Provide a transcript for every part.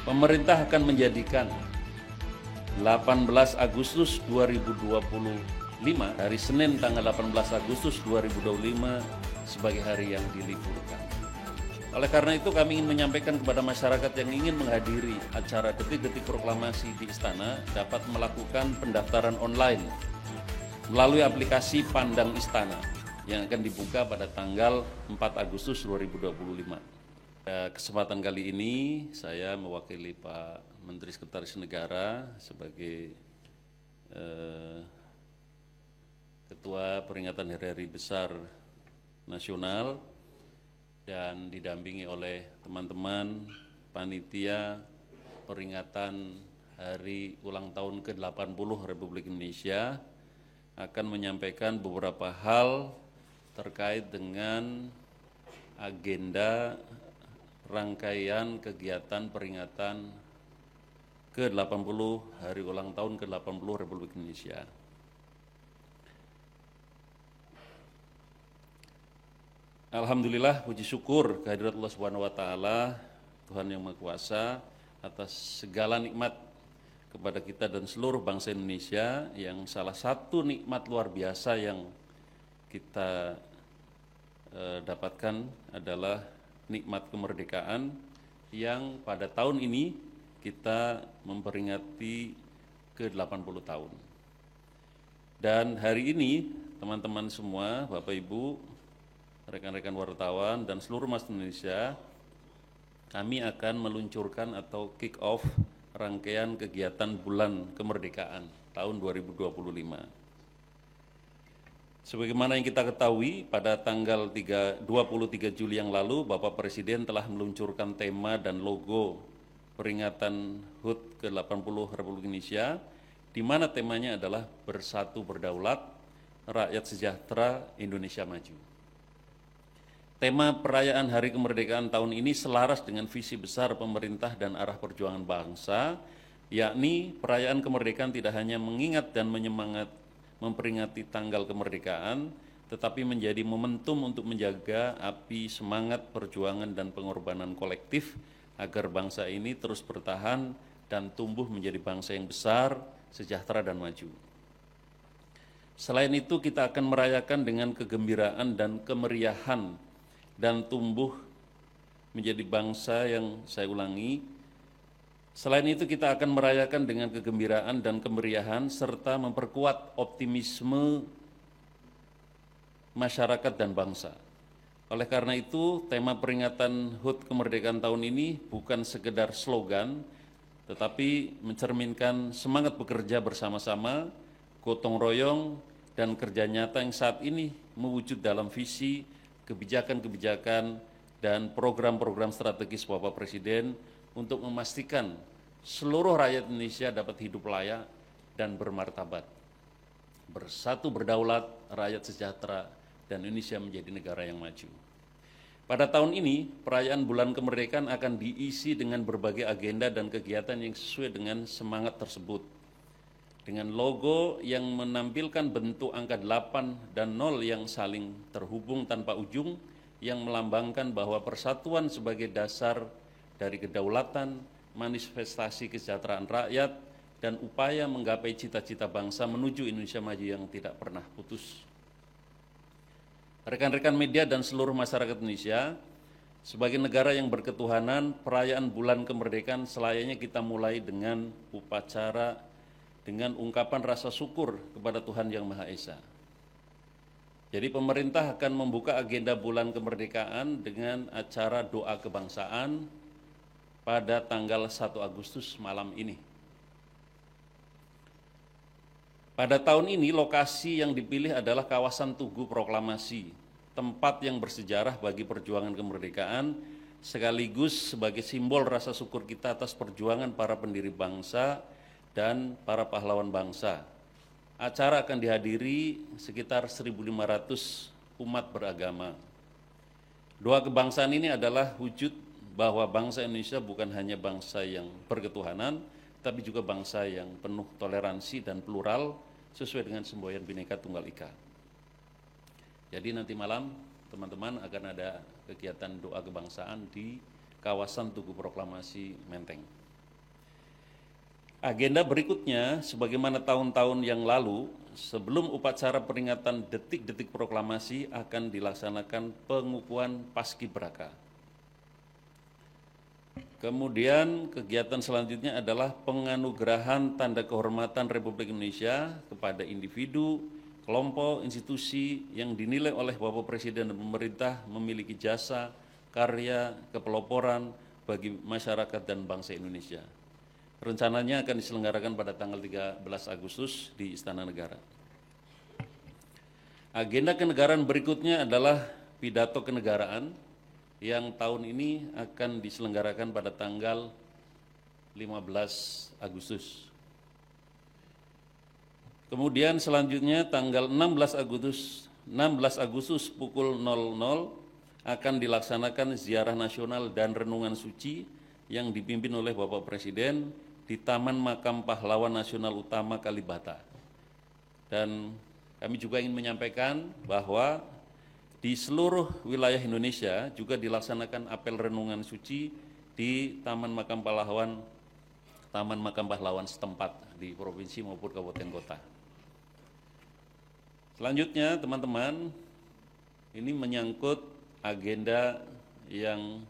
Pemerintah akan menjadikan 18 Agustus 2025 hari Senin tanggal 18 Agustus 2025 sebagai hari yang diliburkan. Oleh karena itu kami ingin menyampaikan kepada masyarakat yang ingin menghadiri acara detik-detik proklamasi di Istana dapat melakukan pendaftaran online melalui aplikasi Pandang Istana yang akan dibuka pada tanggal 4 Agustus 2025. Kesempatan kali ini saya mewakili Pak Menteri Sekretaris Negara sebagai Ketua Peringatan Hari-Hari Besar Nasional dan didampingi oleh teman-teman panitia peringatan Hari Ulang Tahun ke-80 Republik Indonesia akan menyampaikan beberapa hal terkait dengan agenda rangkaian kegiatan peringatan ke-80 Hari Ulang Tahun ke-80 Republik Indonesia. Alhamdulillah, puji syukur kehadirat Allah Subhanahu wa taala, Tuhan yang Maha Kuasa atas segala nikmat kepada kita dan seluruh bangsa Indonesia, yang salah satu nikmat luar biasa yang kita dapatkan adalah nikmat kemerdekaan yang pada tahun ini kita memperingati ke-80 tahun. Dan hari ini teman-teman semua, Bapak Ibu, rekan-rekan wartawan dan seluruh masyarakat Indonesia, kami akan meluncurkan atau kick off rangkaian kegiatan Bulan Kemerdekaan tahun 2025. Sebagaimana yang kita ketahui, pada tanggal 23 Juli yang lalu, Bapak Presiden telah meluncurkan tema dan logo peringatan HUT ke-80 Republik Indonesia, di mana temanya adalah Bersatu Berdaulat, Rakyat Sejahtera, Indonesia Maju. Tema perayaan Hari Kemerdekaan tahun ini selaras dengan visi besar pemerintah dan arah perjuangan bangsa, yakni perayaan kemerdekaan tidak hanya mengingat dan memperingati tanggal kemerdekaan, tetapi menjadi momentum untuk menjaga api semangat perjuangan dan pengorbanan kolektif agar bangsa ini terus bertahan dan tumbuh menjadi bangsa yang besar, sejahtera dan maju. Selain itu, kita akan merayakan dengan kegembiraan dan kemeriahan dan tumbuh menjadi bangsa yang, saya ulangi, selain itu kita akan merayakan dengan kegembiraan dan kemeriahan serta memperkuat optimisme masyarakat dan bangsa. Oleh karena itu, tema peringatan HUT kemerdekaan tahun ini bukan sekedar slogan, tetapi mencerminkan semangat bekerja bersama-sama, gotong royong, dan kerja nyata yang saat ini mewujud dalam visi, kebijakan-kebijakan, dan program-program strategis Bapak Presiden untuk memastikan seluruh rakyat Indonesia dapat hidup layak dan bermartabat, bersatu berdaulat, rakyat sejahtera, dan Indonesia menjadi negara yang maju. Pada tahun ini, perayaan Bulan Kemerdekaan akan diisi dengan berbagai agenda dan kegiatan yang sesuai dengan semangat tersebut. Dengan logo yang menampilkan bentuk angka 8 dan 0 yang saling terhubung tanpa ujung, yang melambangkan bahwa persatuan sebagai dasar dari kedaulatan, manifestasi kesejahteraan rakyat, dan upaya menggapai cita-cita bangsa menuju Indonesia maju yang tidak pernah putus. Rekan-rekan media dan seluruh masyarakat Indonesia, sebagai negara yang berketuhanan, perayaan Bulan Kemerdekaan selayaknya kita mulai dengan upacara dengan ungkapan rasa syukur kepada Tuhan Yang Maha Esa. Jadi pemerintah akan membuka agenda Bulan Kemerdekaan dengan acara doa kebangsaan pada tanggal 1 Agustus malam ini. Pada tahun ini lokasi yang dipilih adalah kawasan Tugu Proklamasi, tempat yang bersejarah bagi perjuangan kemerdekaan, sekaligus sebagai simbol rasa syukur kita atas perjuangan para pendiri bangsa dan para pahlawan bangsa. Acara akan dihadiri sekitar 1.500 umat beragama. Doa kebangsaan ini adalah wujud bahwa bangsa Indonesia bukan hanya bangsa yang berketuhanan, tapi juga bangsa yang penuh toleransi dan plural sesuai dengan semboyan Bhinneka Tunggal Ika. Jadi nanti malam teman-teman akan ada kegiatan doa kebangsaan di kawasan Tugu Proklamasi Menteng. Agenda berikutnya, sebagaimana tahun-tahun yang lalu, sebelum upacara peringatan detik-detik proklamasi akan dilaksanakan pengukuhan paskibraka. Kemudian kegiatan selanjutnya adalah penganugerahan tanda kehormatan Republik Indonesia kepada individu, kelompok, institusi yang dinilai oleh Bapak Presiden dan pemerintah memiliki jasa, karya, kepeloporan bagi masyarakat dan bangsa Indonesia. Rencananya akan diselenggarakan pada tanggal 13 Agustus di Istana Negara. Agenda kenegaraan berikutnya adalah pidato kenegaraan yang tahun ini akan diselenggarakan pada tanggal 15 Agustus. Kemudian selanjutnya tanggal 16 Agustus pukul 00 akan dilaksanakan ziarah nasional dan renungan suci yang dipimpin oleh Bapak Presiden di Taman Makam Pahlawan Nasional Utama Kalibata. Dan kami juga ingin menyampaikan bahwa di seluruh wilayah Indonesia juga dilaksanakan apel renungan suci di Taman Makam Pahlawan setempat di provinsi maupun kabupaten kota. Selanjutnya teman-teman, ini menyangkut agenda yang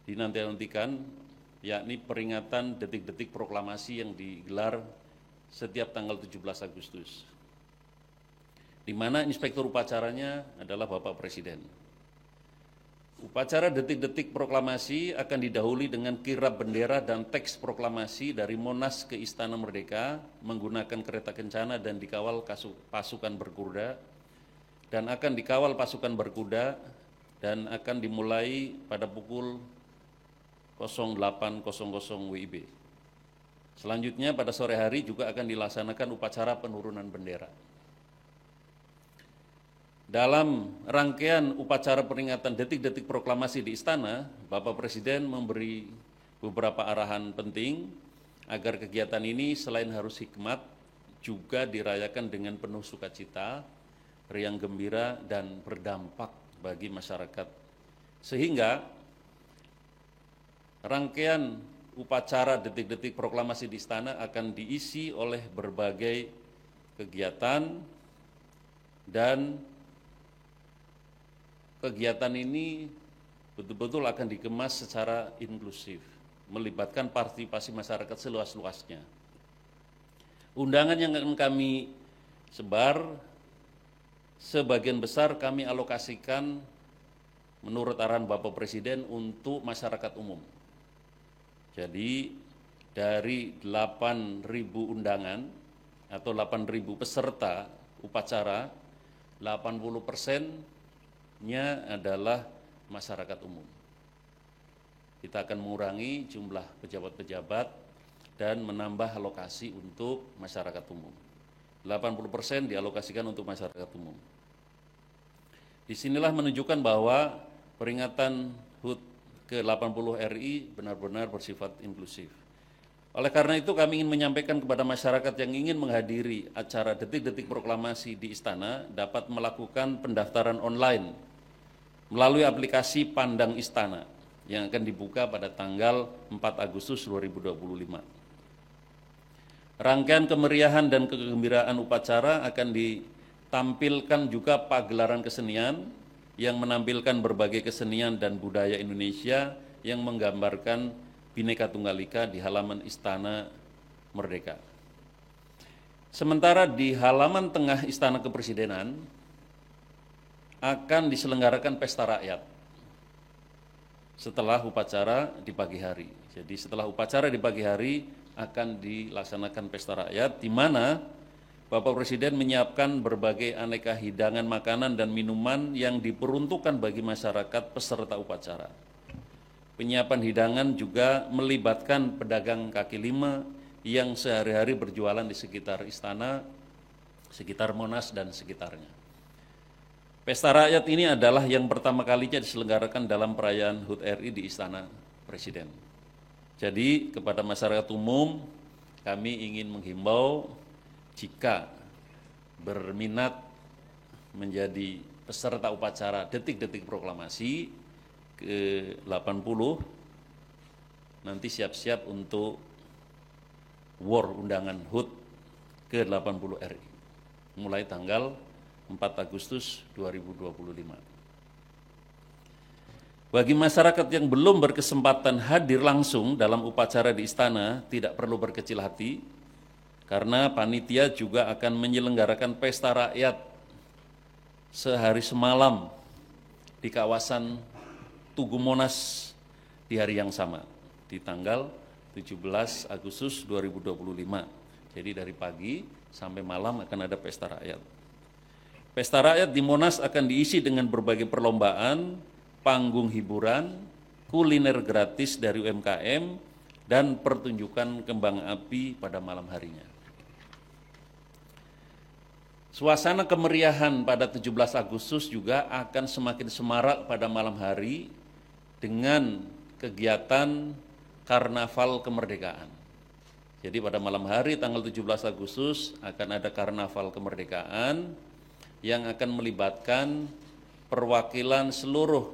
dinanti-nantikan, yakni peringatan detik-detik proklamasi yang digelar setiap tanggal 17 Agustus. Di mana inspektur upacaranya adalah Bapak Presiden. Upacara detik-detik proklamasi akan didahului dengan kirap bendera dan teks proklamasi dari Monas ke Istana Merdeka menggunakan kereta kencana dan dikawal pasukan berkuda, dan akan dikawal pasukan berkuda dan akan dimulai pada pukul 08.00 WIB. Selanjutnya pada sore hari juga akan dilaksanakan upacara penurunan bendera. Dalam rangkaian upacara peringatan detik-detik proklamasi di Istana, Bapak Presiden memberi beberapa arahan penting agar kegiatan ini selain harus hikmat, juga dirayakan dengan penuh sukacita, riang gembira, dan berdampak bagi masyarakat. Sehingga rangkaian upacara detik-detik proklamasi di Istana akan diisi oleh berbagai kegiatan, dan kegiatan ini betul-betul akan dikemas secara inklusif, melibatkan partisipasi masyarakat seluas-luasnya. Undangan yang akan kami sebar, sebagian besar kami alokasikan menurut arahan Bapak Presiden untuk masyarakat umum. Jadi dari 8.000 undangan atau 8.000 peserta upacara, 80%-nya adalah masyarakat umum. Kita akan mengurangi jumlah pejabat-pejabat dan menambah alokasi untuk masyarakat umum. 80% dialokasikan untuk masyarakat umum. Disinilah menunjukkan bahwa peringatan HUT ke-80 RI benar-benar bersifat inklusif. Oleh karena itu kami ingin menyampaikan kepada masyarakat yang ingin menghadiri acara detik-detik proklamasi di Istana dapat melakukan pendaftaran online melalui aplikasi Pandang Istana yang akan dibuka pada tanggal 4 Agustus 2025. Rangkaian kemeriahan dan kegembiraan upacara akan ditampilkan juga pagelaran kesenian yang menampilkan berbagai kesenian dan budaya Indonesia yang menggambarkan Bhinneka Tunggal Ika di halaman Istana Merdeka. Sementara di halaman tengah Istana Kepresidenan akan diselenggarakan pesta rakyat setelah upacara di pagi hari. Jadi setelah upacara di pagi hari akan dilaksanakan pesta rakyat, di mana Bapak Presiden menyiapkan berbagai aneka hidangan makanan dan minuman yang diperuntukkan bagi masyarakat peserta upacara. Penyiapan hidangan juga melibatkan pedagang kaki lima yang sehari-hari berjualan di sekitar istana, sekitar Monas dan sekitarnya. Pesta rakyat ini adalah yang pertama kalinya diselenggarakan dalam perayaan HUT RI di Istana Presiden. Jadi kepada masyarakat umum kami ingin menghimbau, jika berminat menjadi peserta upacara detik-detik proklamasi ke-80, nanti siap-siap untuk War Undangan HUT ke-80 RI mulai tanggal 4 Agustus 2025. Bagi masyarakat yang belum berkesempatan hadir langsung dalam upacara di istana, tidak perlu berkecil hati, karena panitia juga akan menyelenggarakan pesta rakyat sehari semalam di kawasan Tugu Monas di hari yang sama, di tanggal 17 Agustus 2025. Jadi dari pagi sampai malam akan ada pesta rakyat. Pesta rakyat di Monas akan diisi dengan berbagai perlombaan, panggung hiburan, kuliner gratis dari UMKM, dan pertunjukan kembang api pada malam harinya. Suasana kemeriahan pada 17 Agustus juga akan semakin semarak pada malam hari dengan kegiatan Karnaval Kemerdekaan. Jadi pada malam hari tanggal 17 Agustus akan ada Karnaval Kemerdekaan yang akan melibatkan perwakilan seluruh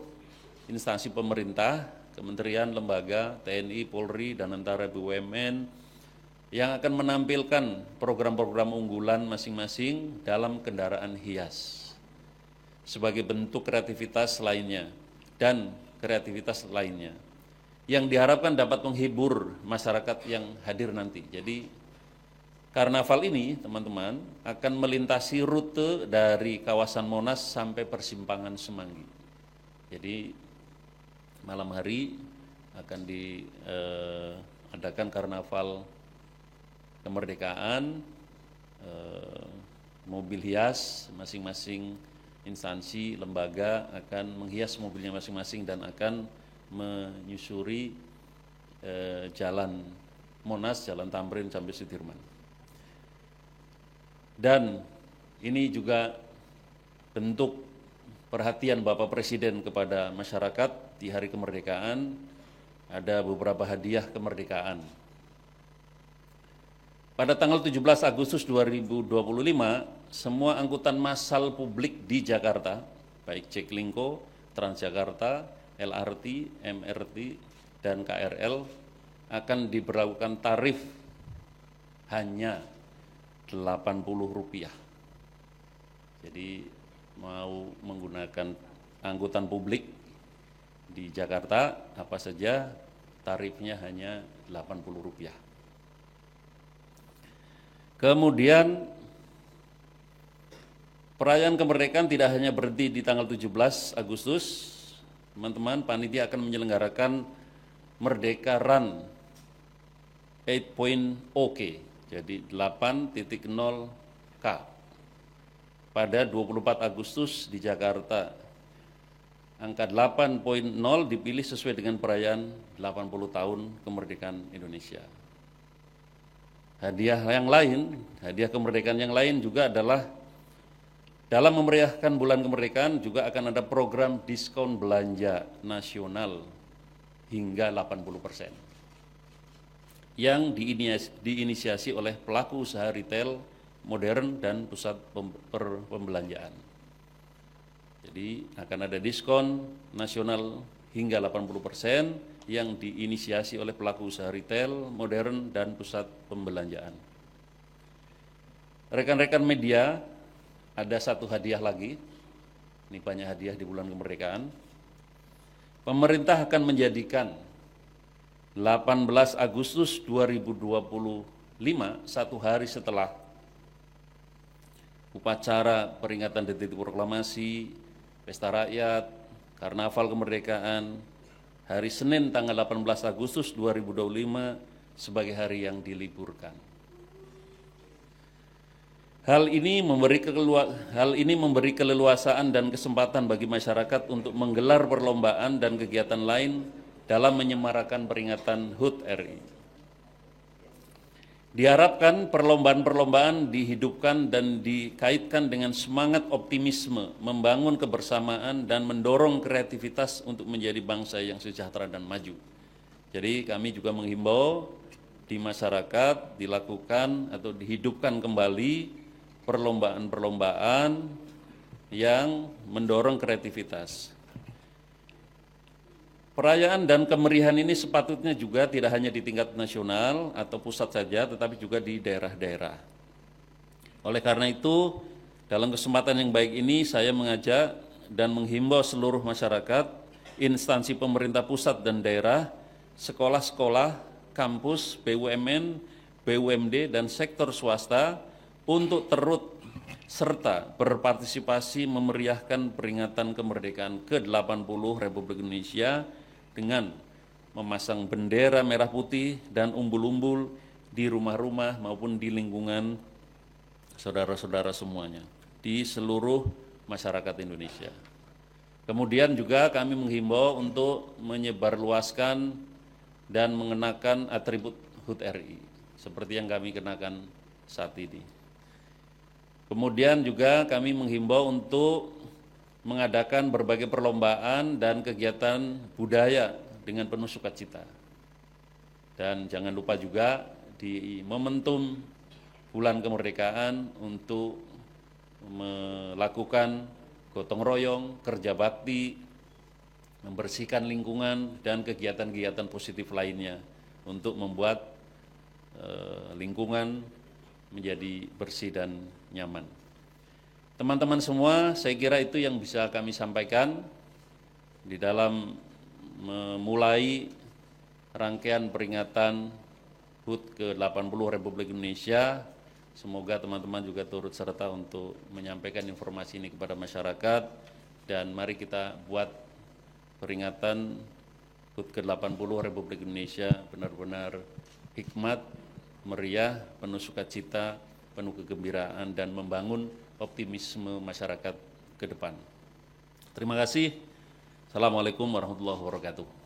instansi pemerintah, kementerian, lembaga, TNI, Polri, dan antara BUMN yang akan menampilkan program-program unggulan masing-masing dalam kendaraan hias sebagai bentuk kreativitas lainnya dan kreativitas lainnya yang diharapkan dapat menghibur masyarakat yang hadir nanti. Jadi karnaval ini teman-teman akan melintasi rute dari kawasan Monas sampai persimpangan Semanggi. Jadi malam hari akan diadakan karnaval kemerdekaan, mobil hias, masing-masing instansi, lembaga akan menghias mobilnya masing-masing dan akan menyusuri jalan Monas, jalan Tamrin sampai Sudirman. Dan ini juga bentuk perhatian Bapak Presiden kepada masyarakat di hari kemerdekaan, ada beberapa hadiah kemerdekaan. Pada tanggal 17 Agustus 2025, semua angkutan massal publik di Jakarta, baik Jaklingko, Transjakarta, LRT, MRT, dan KRL akan diberlakukan tarif hanya Rp80. Jadi mau menggunakan angkutan publik di Jakarta apa saja tarifnya hanya Rp80. Kemudian perayaan kemerdekaan tidak hanya berhenti di tanggal 17 Agustus, teman-teman, panitia akan menyelenggarakan Merdeka Run 8.0K, jadi 8.0K pada 24 Agustus di Jakarta. Angka 8.0 dipilih sesuai dengan perayaan 80 tahun kemerdekaan Indonesia. Hadiah yang lain, hadiah kemerdekaan yang lain juga adalah dalam memeriahkan bulan kemerdekaan juga akan ada program diskon belanja nasional hingga 80% yang diinisiasi oleh pelaku usaha retail modern dan pusat pembelanjaan. Jadi akan ada diskon nasional hingga 80% yang diinisiasi oleh pelaku usaha retail, modern, dan pusat pembelanjaan. Rekan-rekan media, ada satu hadiah lagi, ini banyak hadiah di bulan kemerdekaan. Pemerintah akan menjadikan 18 Agustus 2025, satu hari setelah upacara peringatan detik proklamasi, pesta rakyat, karnaval kemerdekaan, hari Senin tanggal 18 Agustus 2025 sebagai hari yang diliburkan. Hal ini memberi keleluasaan dan kesempatan bagi masyarakat untuk menggelar perlombaan dan kegiatan lain dalam menyemarakan peringatan HUT RI. Diharapkan perlombaan-perlombaan dihidupkan dan dikaitkan dengan semangat optimisme, membangun kebersamaan dan mendorong kreativitas untuk menjadi bangsa yang sejahtera dan maju. Jadi kami juga menghimbau di masyarakat dilakukan atau dihidupkan kembali perlombaan-perlombaan yang mendorong kreativitas. Perayaan dan kemeriahan ini sepatutnya juga tidak hanya di tingkat nasional atau pusat saja, tetapi juga di daerah-daerah. Oleh karena itu, dalam kesempatan yang baik ini saya mengajak dan menghimbau seluruh masyarakat, instansi pemerintah pusat dan daerah, sekolah-sekolah, kampus, BUMN, BUMD, dan sektor swasta untuk turut serta berpartisipasi memeriahkan peringatan kemerdekaan ke-80 Republik Indonesia dengan memasang bendera merah putih dan umbul-umbul di rumah-rumah maupun di lingkungan saudara-saudara semuanya di seluruh masyarakat Indonesia. Kemudian juga kami menghimbau untuk menyebarluaskan dan mengenakan atribut HUT RI seperti yang kami kenakan saat ini. Kemudian juga kami menghimbau untuk mengadakan berbagai perlombaan dan kegiatan budaya dengan penuh sukacita. Dan jangan lupa juga di momentum bulan kemerdekaan untuk melakukan gotong royong, kerja bakti, membersihkan lingkungan, dan kegiatan-kegiatan positif lainnya untuk membuat lingkungan menjadi bersih dan nyaman. Teman-teman semua, saya kira itu yang bisa kami sampaikan di dalam memulai rangkaian peringatan HUT ke-80 Republik Indonesia. Semoga teman-teman juga turut serta untuk menyampaikan informasi ini kepada masyarakat, dan mari kita buat peringatan HUT ke-80 Republik Indonesia benar-benar hikmat, meriah, penuh sukacita, penuh kegembiraan, dan membangun optimisme masyarakat ke depan. Terima kasih. Assalamualaikum warahmatullahi wabarakatuh.